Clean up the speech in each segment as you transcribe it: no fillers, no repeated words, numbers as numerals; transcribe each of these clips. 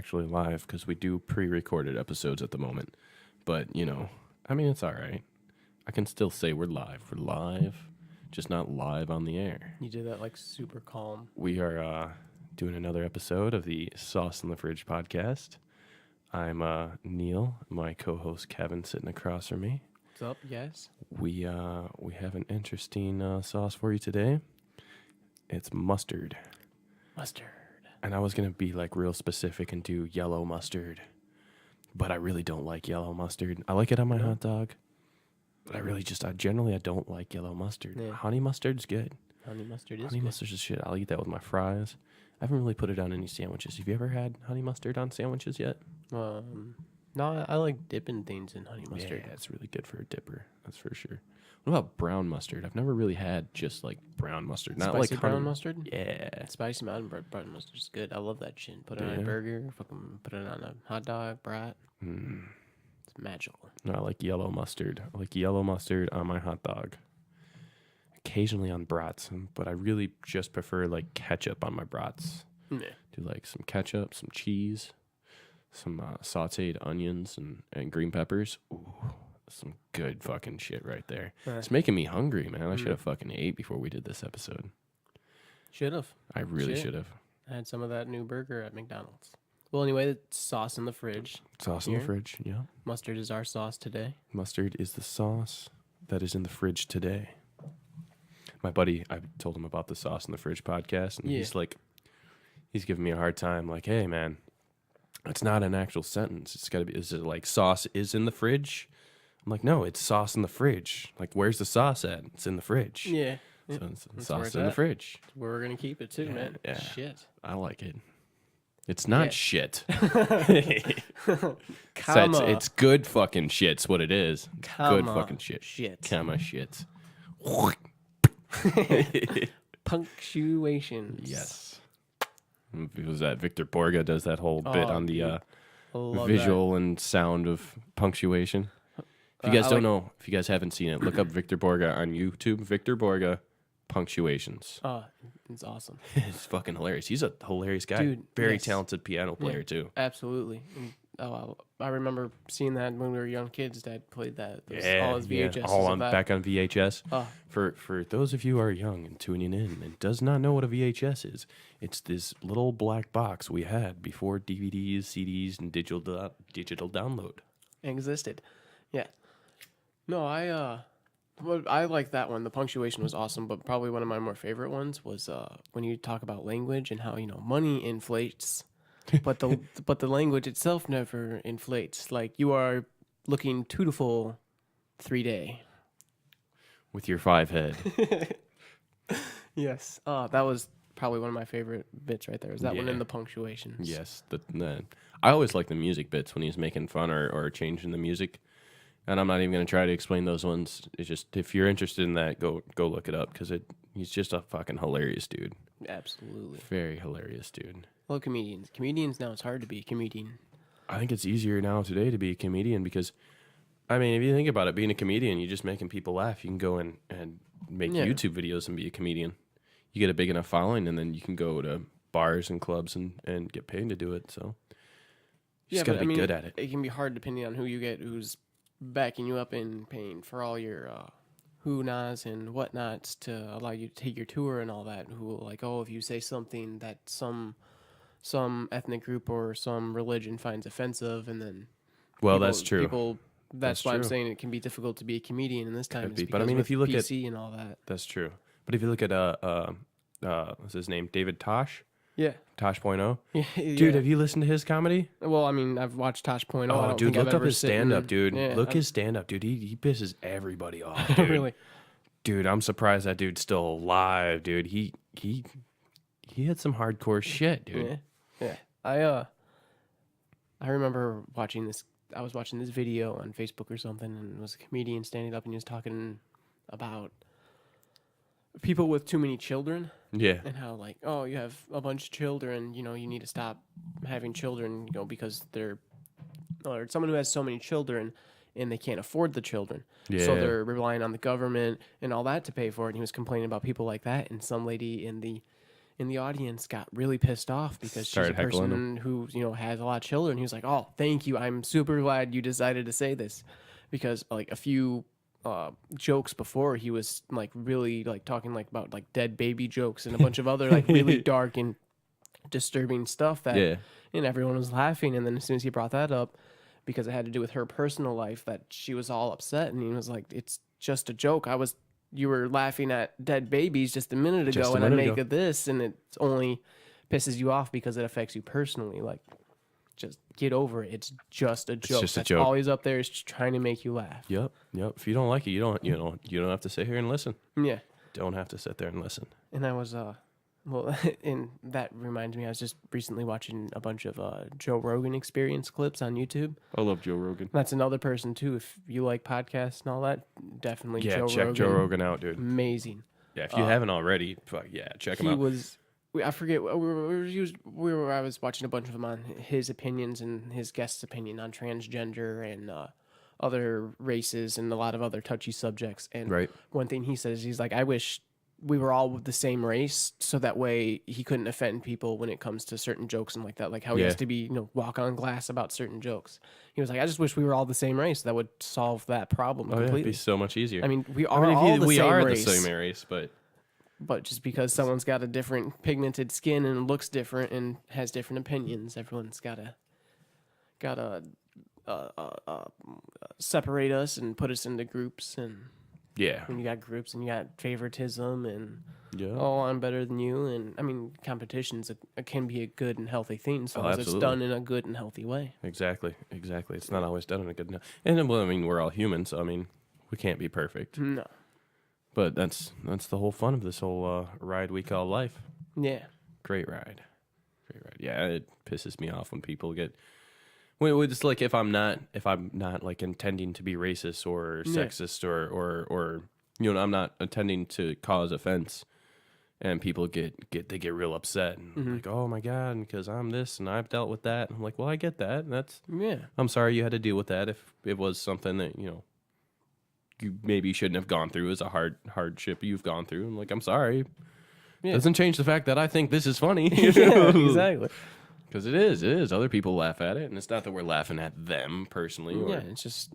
actually live because we do pre-recorded episodes at the moment. But, I mean, it's all right. I can still say we're live. We're live, just not live on the air. You did that like super calm. We are doing another episode of the Sauce in the Fridge podcast. I'm Neil, my co-host Kevin sitting across from me. What's up, guys? We have an interesting sauce for you today. It's mustard. Mustard. And I was going to be like real specific and do yellow mustard. But I really don't like yellow mustard. I like it on my hot dog. But I generally don't like yellow mustard. Yeah. Honey mustard's good. Honey mustard is Honey good. mustard's just shit. I'll eat that with my fries. I haven't really put it on any sandwiches. Have you ever had honey mustard on sandwiches yet? No, I like dipping things in honey mustard. Yeah, it's really good for a dipper. That's for sure. What about brown mustard? I've never really had just like brown mustard. Not Spicy like brown honey. mustard? Yeah. Spicy mountain brown mustard is good. I love that shit. Put it on Yeah. a burger, fucking put it on a hot dog, brat. Mm. It's magical. No, I like yellow mustard. I like yellow mustard on my hot dog. Occasionally on brats, but I really just prefer like ketchup on my brats. Yeah. Do like some ketchup, some cheese, some sauteed onions and green peppers. Ooh, some good fucking shit right there. It's making me hungry, man. I should have fucking ate before we did this episode. Should have. I really should have. I had some of that new burger at McDonald's. Well, anyway, the sauce in the fridge. Sauce in the fridge, yeah. Mustard is our sauce today. Mustard is the sauce that is in the fridge today. My buddy, I told him about the Sauce in the Fridge podcast, and he's giving me a hard time. Like, hey, man, it's not an actual sentence. It's got to be, is it like sauce is in the fridge? I'm like, no, it's sauce in the fridge. Like, where's the sauce at? It's in the fridge. Yeah. So it's That's sauce where it's in the at. fridge. That's where we're going to keep it, too, man. Yeah. Shit. I like it. It's not Yeah. shit. Comma. It's good fucking shit's what it is. It's good Comma fucking shit. shit. Comma shit. Punctuations. Yes. It was that Victor Borga does that whole bit on the I love visual and sound of punctuation. If you guys don't know, if you guys haven't seen it, look up Victor Borga on YouTube. Victor Borga punctuations. that. Oh, it's awesome. It's fucking hilarious. He's a hilarious guy. Dude, Very yes. talented piano player too. Absolutely. And, I remember seeing that when we were young kids. Dad played that. All his VHS. All on that. back on VHS. Oh. For those of you who are young and tuning in and does not know what a VHS is, it's this little black box we had before DVDs, CDs, and digital download. Existed. Yeah. No, I like that one. The punctuation was awesome, but probably one of my more favorite ones was when you talk about language and how money inflates, but the language itself never inflates. Like you are looking dutiful 3-day. With your 5 head. Yes. That was probably one of my favorite bits right there. Is that one Yeah. in the punctuations? Yes. I always like the music bits when he's making fun or changing the music. And I'm not even going to try to explain those ones. It's just, if you're interested in that, go look it up because he's just a fucking hilarious dude. Absolutely. Very hilarious dude. Well, comedians now, it's hard to be a comedian. I think it's easier now today to be a comedian because, I mean, if you think about it, being a comedian, you're just making people laugh. You can go in and make YouTube videos and be a comedian. You get a big enough following, and then you can go to bars and clubs and get paid to do it. So you just got to be good at it. It can be hard depending on who you get, who's backing you up and paying for all your who-nots and whatnots to allow you to take your tour and all that. Who will like, oh, if you say something that some ethnic group or some religion finds offensive, and then That's true. That's why true. I'm saying it can be difficult to be a comedian in this time. Could be. It's But I mean, because if you look with at PC and all that, that's true. But if you look at what's his name, David Tosh, yeah, Tosh.0. yeah. Dude, have you listened to his comedy? Well, I mean, I've watched Tosh.0. Oh, dude, look up his stand-up, dude. Yeah, Look his stand-up, dude. He pisses everybody off, dude. Really. Dude, I'm surprised that dude's still alive, dude. He had some hardcore shit, dude. Yeah. I remember watching this. I was watching this video on Facebook or something, and it was a comedian standing up and he was talking about people with too many children. Yeah. And how, like, oh, you have a bunch of children, you need to stop having children, because or someone who has so many children and they can't afford the children. Yeah. So they're relying on the government and all that to pay for it. And he was complaining about people like that. And some lady in in the audience got really pissed off because Started she's a heckling person who, has a lot of children. He was like, "Oh, thank you. I'm super glad you decided to say this," because like a few jokes before, he was like really like talking like about like dead baby jokes and a bunch of other like really dark and disturbing stuff that, Yeah. and everyone was laughing. And then as soon as he brought that up, because it had to do with her personal life, that she was all upset, and he was like, "It's just a joke. You were laughing at dead babies just a minute ago, Just a and I minute make ago. it this, and it only pisses you off because it affects you personally. Like, just get over it. It's just a joke. just a That's joke. always up there is just trying to make you laugh." Yep. If you don't like it, you don't have to sit here and listen. Yeah. Don't have to sit there and listen. And I was well, and that reminds me, I was just recently watching a bunch of Joe Rogan Experience clips on YouTube. I love Joe Rogan. That's another person too. If you like podcasts and all that, definitely Yeah, Joe check Rogan. Joe Rogan out, dude. Amazing. Yeah, if you haven't already, check him out. I forget. I was watching a bunch of them on his opinions and his guest's opinion on transgender and other races and a lot of other touchy subjects. And Right. one thing he says, he's like, "I wish we were all the same race, so that way he couldn't offend people when it comes to certain jokes and like that. Like how he has to be, walk on glass about certain jokes." He was like, "I just wish we were all the same race. That would solve that problem Oh, yeah, it'd completely." be so much easier. I mean, we are all the we same are race. the same race, But just because someone's got a different pigmented skin and looks different and has different opinions, everyone's gotta separate us and put us into groups. And yeah. when you got groups and you got favoritism and Yeah. "oh, I'm better than you," and I mean, competition's can be a good and healthy thing as long as it's absolutely. done in a good and healthy way. Exactly. It's not always done in a good enough. And well, I mean, we're all humans, so I mean, we can't be perfect. No. But that's the whole fun of this whole ride we call life. Yeah. Great ride. Yeah, it pisses me off when people get. Well, it's like if I'm not like intending to be racist or sexist or I'm not intending to cause offense, and people get real upset and like, "Oh my God," because I'm this and I've dealt with that. And I'm like, well, I get that. And I'm sorry you had to deal with that. If it was something that you maybe shouldn't have gone through as a hardship you've gone through. I'm like, I'm sorry. Yeah. Doesn't change the fact that I think this is funny. Yeah, exactly. Because it is. Other people laugh at it, and it's not that we're laughing at them personally. Yeah, it's just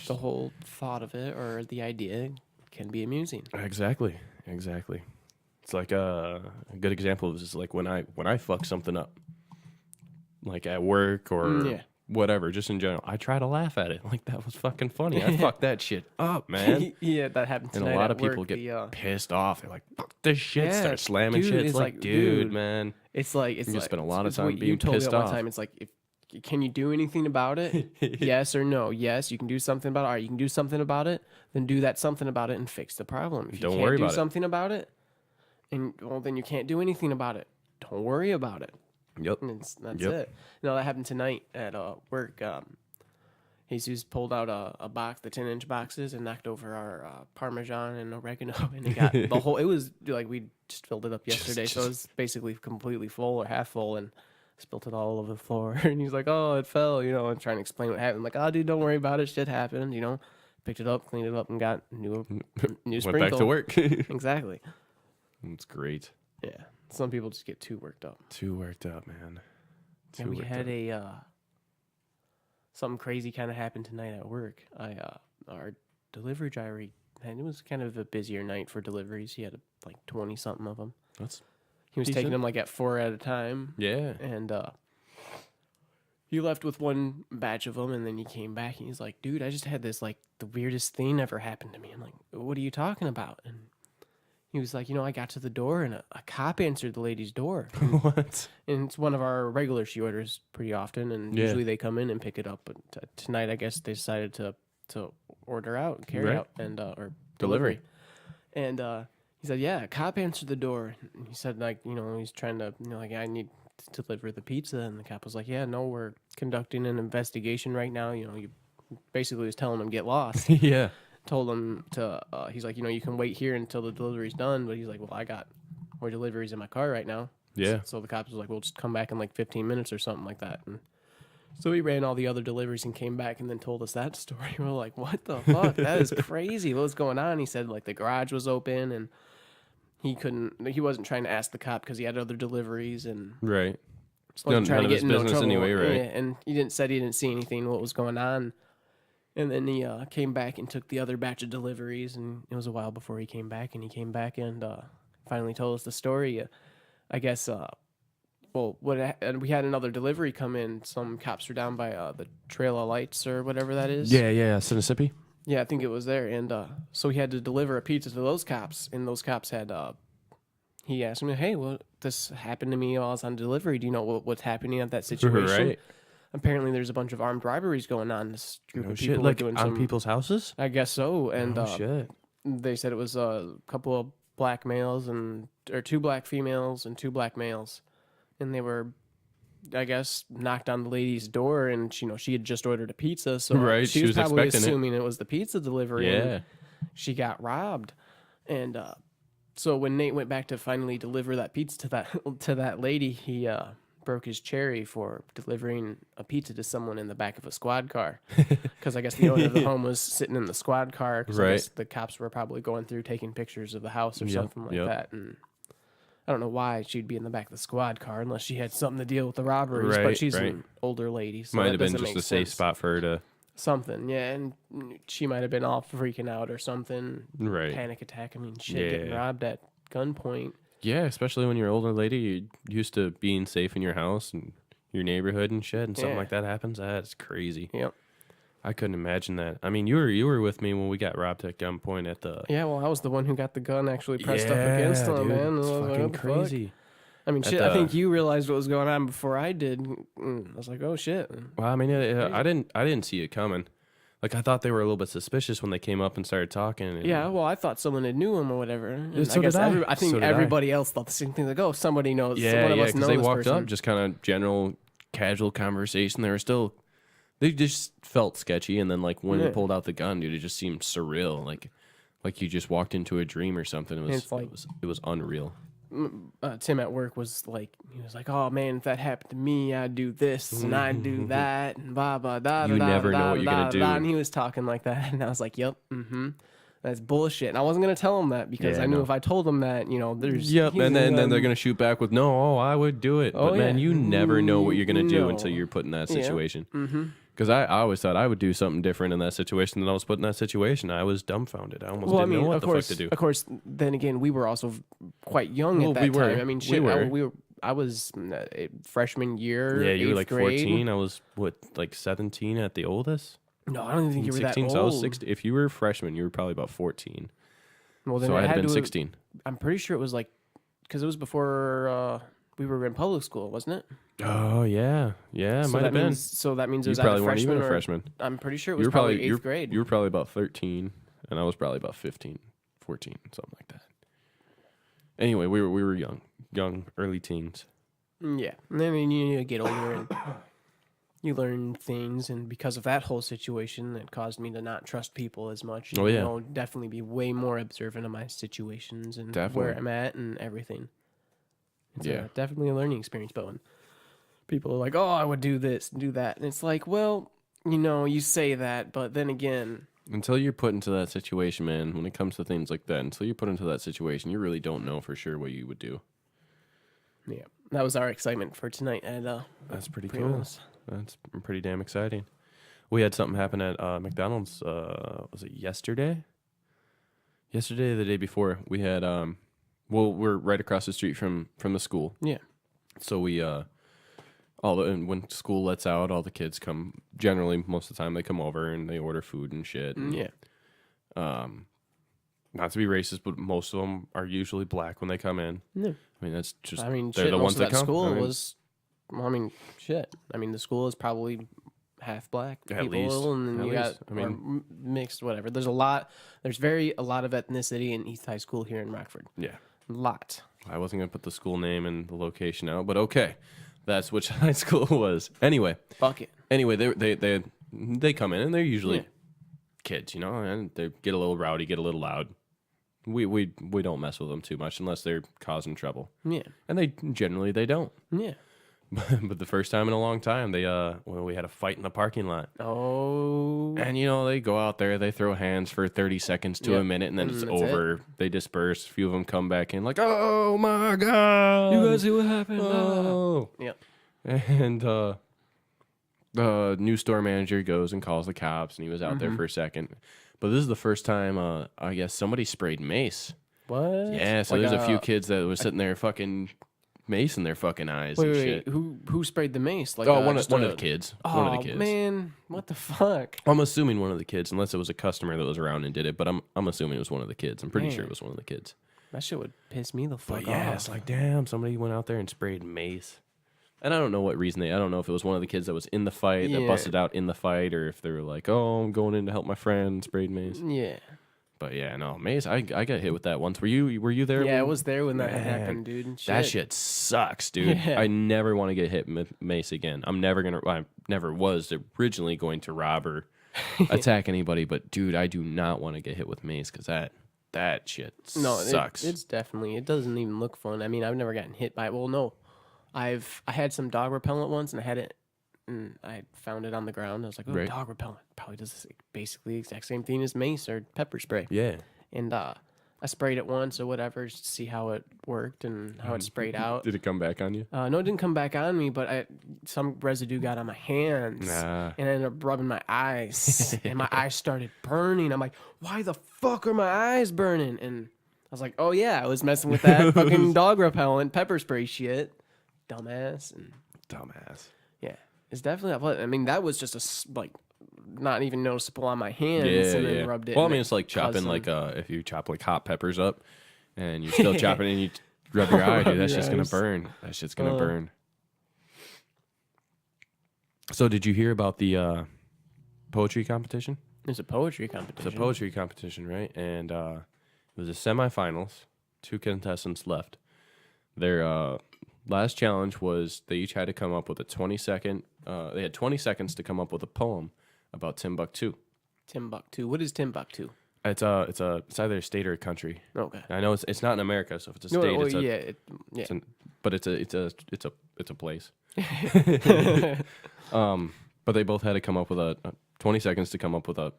the whole thought of it or the idea can be amusing. Exactly. It's like a good example of this is like when I fuck something up, like at work or whatever, just in general, I try to laugh at it. Like, that was fucking funny. I fucked that shit up, man. Yeah, that happened tonight. And a lot at of people work, get pissed off. They're like, "Fuck this shit!" Yeah, Start slamming dude, shit. It's it's like, like, dude, dude, man. It's like You spend a lot of it's time what being you told me pissed that one off. time. It's like, can you do anything about it? Yes or no? Yes, you can do something about it. All right, you can do something about it. Then do that something about it and fix the problem. If you Don't can't worry do about it. something about it, and then you can't do anything about it. Don't worry about it. Yep. And that's it. No, that happened tonight at work. Jesus pulled out a box, the 10-inch boxes, and knocked over our Parmesan and oregano, and it got the whole. It was like we just filled it up yesterday, so it was basically completely full or half full, and spilt it all over the floor. And he's like, "Oh, it fell," and trying to explain what happened. I'm like, "Oh, dude, don't worry about it. Shit happened." Picked it up, cleaned it up, and got new sprinkle. Went back to work. Exactly. It's great. Yeah. Some people just get too worked up. Too worked up, man. And we had something crazy kind of happened tonight at work. Our delivery driver, and it was kind of a busier night for deliveries. He had like 20 something of them. He was taking them like at 4 at a time. Yeah. And he left with one batch of them, and then he came back and he's like, "Dude, I just had this like the weirdest thing ever happened to me." I'm like, "What are you talking about?" And he was like, I got to the door and a cop answered the lady's door. What? And it's one of our regular she orders pretty often, and usually they come in and pick it up. But tonight, I guess they decided to order out, carry out, and or delivery. And he said, "Yeah, a cop answered the door." And he said, like, he's trying to, like, "I need to deliver the pizza." And the cop was like, "Yeah, no, we're conducting an investigation right now." You basically was telling him get lost. Yeah. Told him to, he's like, you can wait here until the delivery's done. But he's like, "Well, I got more deliveries in my car right now." Yeah. So the cops was like, "We'll just come back in like 15 minutes or something like that." And so he ran all the other deliveries and came back and then told us that story. We're like, "What the fuck? That is crazy. What's going on?" He said like the garage was open and he wasn't trying to ask the cop because he had other deliveries and Right. It's wasn't trying none to of get his in no business trouble. anyway, right? Yeah, and he didn't see anything, what was going on. And then he came back and took the other batch of deliveries, and it was a while before he came back, and finally told us the story. I guess, and we had another delivery come in. Some cops were down by the Trail of Lights or whatever that is. Yeah, Mississippi. Yeah, I think it was there. And so he had to deliver a pizza to those cops, and those cops had, he asked me, hey, well, this happened to me while I was on delivery. Do you know what's happening at that situation? Right. Apparently, there's a bunch of armed robberies going on. This group of people Shit, are like doing on people's houses? I guess so. And Shit. they said it was a couple of black males or 2 black females and 2 black males, and they were, I guess, knocked on the lady's door, and she had just ordered a pizza, so Right, she was probably expecting assuming it was the pizza delivery. Yeah. And she got robbed, and so when Nate went back to finally deliver that pizza to that lady, he broke his cherry for delivering a pizza to someone in the back of a squad car, because I guess the owner of the home was sitting in the squad car, because I guess the cops were probably going through taking pictures of the house or something like that, and I don't know why she'd be in the back of the squad car unless she had something to deal with the robberies, but she's an older lady, so might that have been doesn't just make a safe sense. spot for her to Something, yeah, and she might have been all freaking out or something, right. panic attack. I mean, shit, getting robbed at gunpoint. Yeah, especially when you're an older lady, you're used to being safe in your house and your neighborhood and shit, and something like that happens. That's crazy. Yep. I couldn't imagine that. I mean, you were with me when we got robbed at gunpoint at the. Yeah, well, I was the one who got the gun actually pressed up against him, dude, man. It's fucking Fuck? crazy. I mean, shit. I think you realized what was going on before I did. I was like, oh shit. Well, I mean, I didn't see it coming. Like, I thought they were a little bit suspicious when they came up and started talking. And, yeah, well, I thought someone had knew him or whatever. And So I guess did I. I think So did everybody else thought the same thing. Like, oh, somebody knows. Yeah, one of us because knows they this walked person. up, just kind of general, casual conversation. They just felt sketchy. And then, like, when he pulled out the gun, dude, it just seemed surreal. Like you just walked into a dream or something. It was unreal. Tim at work was like, oh man, if that happened to me, I'd do this and I'd do that and blah blah da. You never know what you're gonna do. And he was talking like that, and I was like, yep, that's bullshit. And I wasn't gonna tell him that because I knew if I told him that, there's and then they're gonna shoot back with no, I would do it. But man, you never know what you're gonna do until you're put in that situation. Because I always thought I would do something different in that situation than I was put in that situation. I was dumbfounded. I almost didn't know what the fuck to do. Of course, then again, we were also quite young at that time. I mean, shit, I was freshman year. Yeah, you were like grade. 14. I was, like 17 at the oldest? No, I don't even think you were 16, that old. So I was 16. If you were a freshman, you were probably about 14. Well, then so I had been to 16. I'm pretty sure it was like, because it was before we were in public school, wasn't it? Oh, yeah. Yeah, it might have been. So that means it was you probably either weren't even a freshman. freshman. I'm pretty sure it was probably 8th grade. You were probably about 13, and I was probably about 15, 14, something like that. Anyway, we were young, early teens. Yeah. And then you get older and you learn things, and because of that whole situation, it caused me to not trust people as much. Oh, yeah. Definitely be way more observant of my situations and Definitely. where I'm at and everything. It's definitely a learning experience, but when people are like, oh, I would do this and do that, and it's like, well, you say that, but then again... Until you're put into that situation, man, when it comes to things like that, until you're put into that situation, you really don't know for sure what you would do. Yeah, that was our excitement for tonight. And that's pretty cool. That's pretty damn exciting. We had something happen at McDonald's, was it yesterday? Yesterday or the day before, we had... we're right across the street from the school. Yeah. So we, and when school lets out, all the kids come, generally, most of the time, they come over and they order food and shit. And, yeah. Not to be racist, but most of them are usually black when they come in. Yeah. I mean, that's just, they're the ones that come. School shit. The school is probably half black At people, least. and then mixed, whatever. There's a lot of ethnicity in East High School here in Rockford. Yeah. A lot. I wasn't going to put the school name and the location out, but okay. That's which high school it was. Anyway. Fuck it. Anyway, they come in, and they're usually kids, and they get a little rowdy, get a little loud. We don't mess with them too much unless they're causing trouble. Yeah. And they don't. Yeah. But the first time in a long time, we had a fight in the parking lot. Oh. And, they go out there, they throw hands for 30 seconds to a minute, and then it's over. They disperse. A few of them come back in like, oh, my God. You guys see what happened? Oh. Yep. And the new store manager goes and calls the cops, and he was out there for a second. But this is the first time, I guess, somebody sprayed mace. What? Yeah, so there's a few kids that was sitting there fucking mace in their fucking eyes and shit. Who sprayed the mace? Like, one of the kids. One of the kids. Man, what the fuck? I'm assuming one of the kids, unless it was a customer that was around and did it, but I'm assuming it was one of the kids. I'm pretty sure it was one of the kids. That shit would piss me the fuck off. But yeah, it's like, damn, somebody went out there and sprayed mace. And I don't know what reason I don't know if it was one of the kids that was in the fight that busted out in the fight, or if they were like, oh, I'm going in to help my friend, sprayed mace. Yeah. But yeah, no, mace. I got hit with that once. Were you there? Yeah, I was there when that happened, dude. That shit sucks, dude. Yeah. I never want to get hit with mace again. I never was originally going to rob or attack anybody, but dude, I do not want to get hit with mace because that shit sucks. It's definitely. It doesn't even look fun. I mean, I've never gotten hit by it. Well, no, I had some dog repellent once, and I had it. And I found it on the ground. I was like, oh, dog repellent. Probably does this basically the exact same thing as mace or pepper spray. Yeah. And I sprayed it once or whatever just to see how it worked and how it sprayed out. Did it come back on you? No, it didn't come back on me, but some residue got on my hands. And I ended up rubbing my eyes. And my eyes started burning. I'm like, why the fuck are my eyes burning? And I was like, oh, yeah, I was messing with that fucking dog repellent pepper spray shit. Dumbass. Yeah. It's definitely. I mean, that was just not even noticeable on my hands, and then rubbed it. Well, I mean, it's like chopping if you chop like hot peppers up, and you're still chopping, and you rub your eye, dude. That's just gonna burn. That shit's gonna burn. So, did you hear about the poetry competition? There's a poetry competition. It's a poetry competition, right? And it was a semifinals. 2 contestants left. Their last challenge was they each had to come up with a 20-second. They had 20 seconds to come up with a poem about Timbuktu. Timbuktu. What is Timbuktu? It's either a state or a country. Okay. I know it's not in America, so if it's a state, but it's a place. But they both had to come up with a 20 seconds to come up with a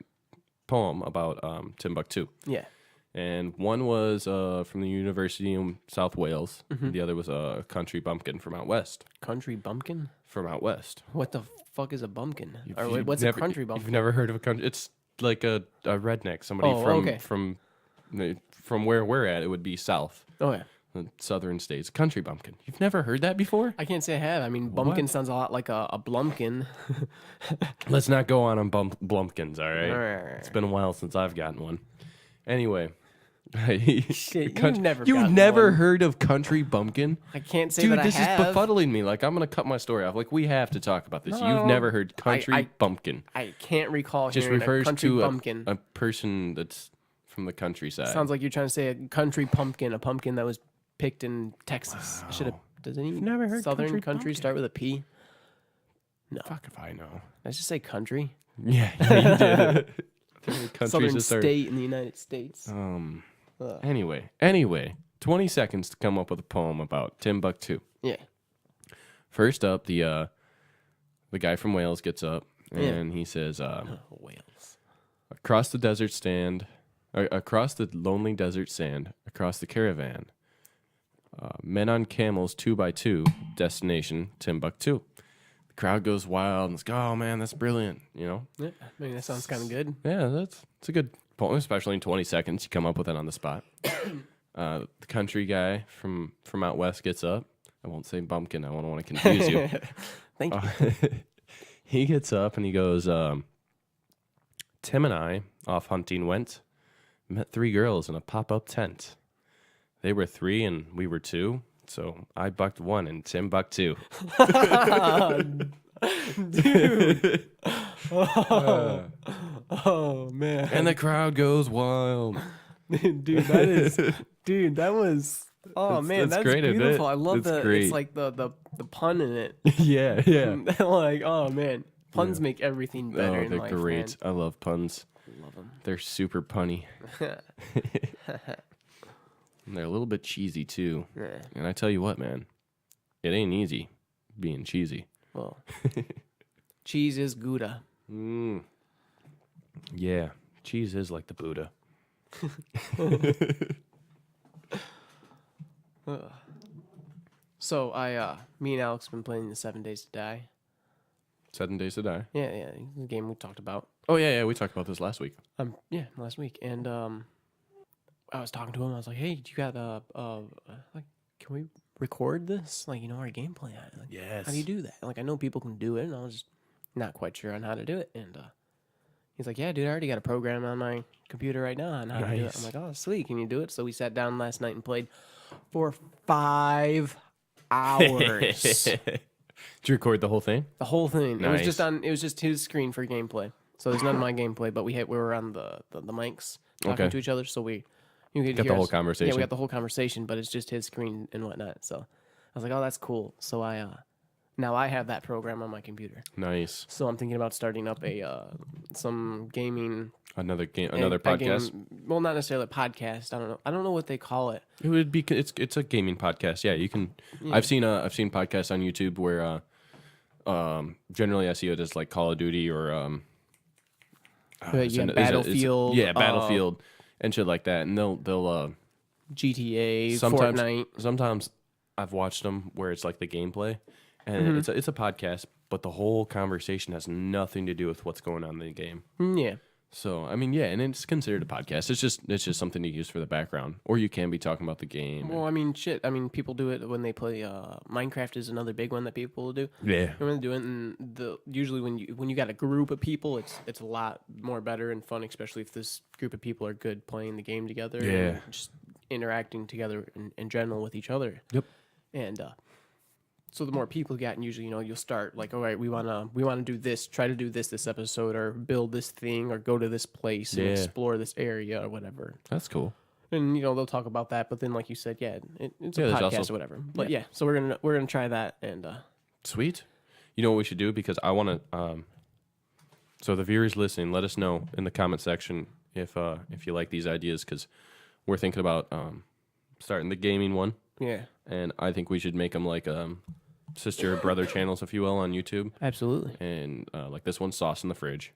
poem about Timbuktu. Yeah. And one was from the University of South Wales. Mm-hmm. The other was a country bumpkin from out west. Country bumpkin? From out west. What the fuck is a bumpkin? What's a country bumpkin? You've never heard of a country? It's like a redneck. Somebody from where we're at. It would be south. Oh, yeah. The southern states. Country bumpkin. You've never heard that before? I can't say I have. I mean, bumpkin sounds a lot like a blumpkin. Let's not go on blumpkins, all right? It's been a while since I've gotten one. Anyway. Shit, you've never heard of country bumpkin? I can't say Dude, that I have. Dude, this is befuddling me. Like, I'm going to cut my story off. Like, we have to talk about this. No, You've never heard country bumpkin. I can't recall just hearing refers a country to bumpkin. A person that's from the countryside. Sounds like you're trying to say a country pumpkin, a pumpkin that was picked in Texas. Wow. Should have. Does any never heard southern country start with a P? No. Fuck if I know. Let's just say country. Yeah, you did. Southern state in the United States. Anyway, 20 seconds to come up with a poem about Timbuktu. Yeah. First up, the guy from Wales gets up and he says, Wales. Across the lonely desert sand, across the caravan, men on camels 2 by 2, destination Timbuktu. The crowd goes wild and it's like, oh man, that's brilliant, you know? Yeah, I mean, that sounds kind of good. Yeah, it's a good poem, especially in 20 seconds. You come up with it on the spot. The country guy from out west gets up. I won't say bumpkin. I don't want to confuse you. Thank you. He gets up and he goes, Tim and I off hunting went, met 3 girls in a pop-up tent. They were 3 and we were 2, so I bucked 1 and Tim bucked 2. Dude. Oh man. And the crowd goes wild. Dude, that was that's great, beautiful. I love great. It's like the pun in it. Yeah. Like, oh man. Puns make everything better in they're life, great. man. I love puns. Love them. They're super punny. And they're a little bit cheesy too. Yeah. And I tell you what, man, it ain't easy being cheesy. Well, cheese is Gouda. Yeah, cheese is like the Buddha. So me and Alex have been playing the 7 Days to Die. 7 Days to Die. Yeah, the game we talked about. Oh yeah, we talked about this last week. Last week, and I was talking to him. I was like, "Hey, you got like, can we record this? Like, our gameplay? Like, Yes. How do you do that? Like, I know people can do it, and I was just not quite sure on how to do it. And he's like, "Yeah, dude, I already got a program on my computer right now on how to do it." I'm like, "Oh, sweet, can you do it?" So we sat down last night and played for 5 hours. Did you record the whole thing? The whole thing. Nice. It was just his screen for gameplay. So there's none of my gameplay, but we were on the mics talking to each other, so you could Got hear the whole us. conversation. Yeah, we got the whole conversation, but it's just his screen and whatnot. So I was like, "Oh, that's cool." So now I have that program on my computer. Nice. So I'm thinking about starting up some gaming. Another podcast. Well, not necessarily a podcast. I don't know what they call it. It would be. It's a gaming podcast. Yeah, you can. Yeah. I've seen podcasts on YouTube where generally I see it as like Call of Duty or Battlefield. Battlefield and shit like that. And they'll GTA, Fortnite. Sometimes I've watched them where it's like the gameplay, and it's a podcast, but the whole conversation has nothing to do with what's going on in the game. Yeah. So I mean, yeah, and it's considered a podcast. It's just something to use for the background, or you can be talking about the game. Well, I mean, shit. I mean, people do it when they play. Minecraft is another big one that people will do. Yeah. And when they do it, and usually when you got a group of people, it's a lot more better and fun, especially if this group of people are good playing the game together. Yeah. And just interacting together in general with each other. Yep. And so the more people you got, and usually, you'll start like, all right, we wanna do this, try to do this episode, or build this thing, or go to this place and explore this area or whatever. That's cool. And they'll talk about that, but then like you said, it's a podcast or whatever. But so we're gonna try that and sweet. You know what we should do, because I want to. So the viewers listening, let us know in the comment section if you like these ideas, because we're thinking about starting the gaming one. Yeah. And I think we should make them like sister or brother channels, if you will, on YouTube. Absolutely. And like this one's Sauce in the Fridge.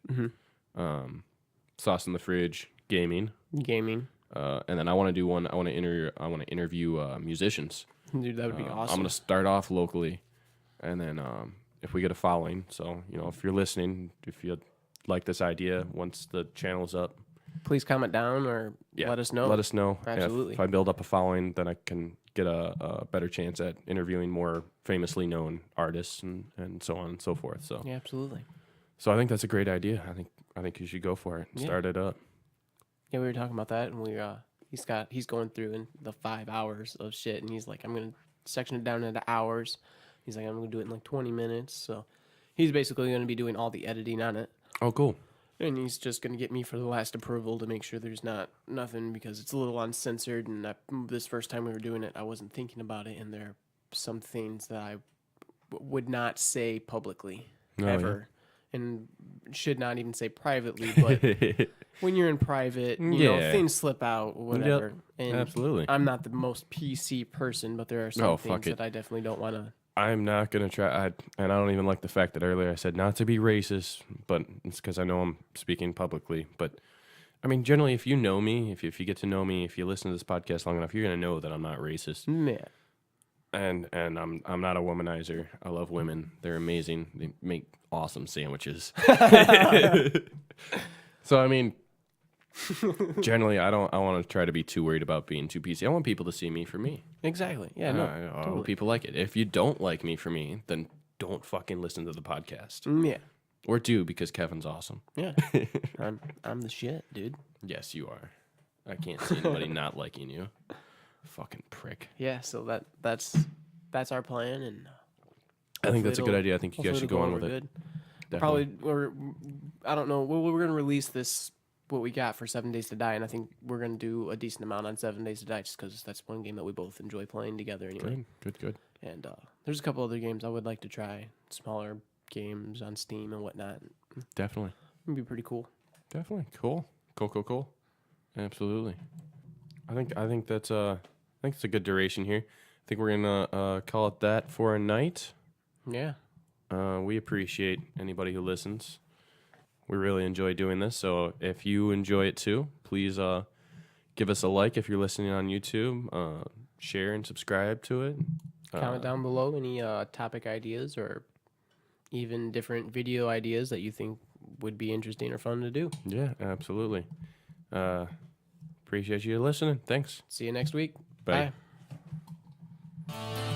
Sauce in the Fridge Gaming. And then I want to do one. I want to interview musicians. Dude, that would be awesome. I'm gonna start off locally, and then if we get a following, so if you're listening, if you like this idea, once the channel's up, please comment down or let us know. Let us know. Absolutely. If I build up a following, then I can get a better chance at interviewing more famously known artists and so on and so forth. So yeah, absolutely. So I think that's a great idea. I think you should go for it. Start it up. Yeah, we were talking about that, and he's going through in the 5 hours of shit, and he's like, I'm gonna section it down into hours. He's like, I'm gonna do it in like 20 minutes. So he's basically gonna be doing all the editing on it. Oh, cool. And he's just going to get me for the last approval to make sure there's nothing, because it's a little uncensored. And this first time we were doing it, I wasn't thinking about it. And there are some things that I would not say publicly ever. Yeah. And should not even say privately. But when you're in private, things slip out or whatever. Yep. And absolutely. I'm not the most PC person, but there are some things that I definitely don't want to. I'm not going to try, and I don't even like the fact that earlier I said not to be racist, but it's because I know I'm speaking publicly. But, I mean, generally, if you know me, if you get to know me, if you listen to this podcast long enough, you're going to know that I'm not racist. Yeah. And I'm not a womanizer. I love women. They're amazing. They make awesome sandwiches. So, I mean, generally, I want to try to be too worried about being too PC. I want people to see me for me. Exactly. Yeah, I hope people like it. If you don't like me for me, then don't fucking listen to the podcast. Yeah. Or do, because Kevin's awesome. Yeah. I'm the shit, dude. Yes, you are. I can't see anybody not liking you. Fucking prick. Yeah, so that's our plan, and I think that's a good idea. I think you guys should go on with it. Probably I don't know. We're gonna release this what we got for 7 Days to Die, and I think we're gonna do a decent amount on 7 Days to Die, just because that's one game that we both enjoy playing together anyway. Good. And there's a couple other games I would like to try, smaller games on Steam and whatnot. Definitely. It'd be pretty cool. Definitely. Cool. Absolutely. I think that's it's a good duration here. I think we're gonna call it that for a night. Yeah. We appreciate anybody who listens. We really enjoy doing this. So if you enjoy it too, please give us a like if you're listening on YouTube. Share and subscribe to it. Comment down below any topic ideas or even different video ideas that you think would be interesting or fun to do. Yeah, absolutely. Appreciate you listening. Thanks. See you next week. Bye. Bye.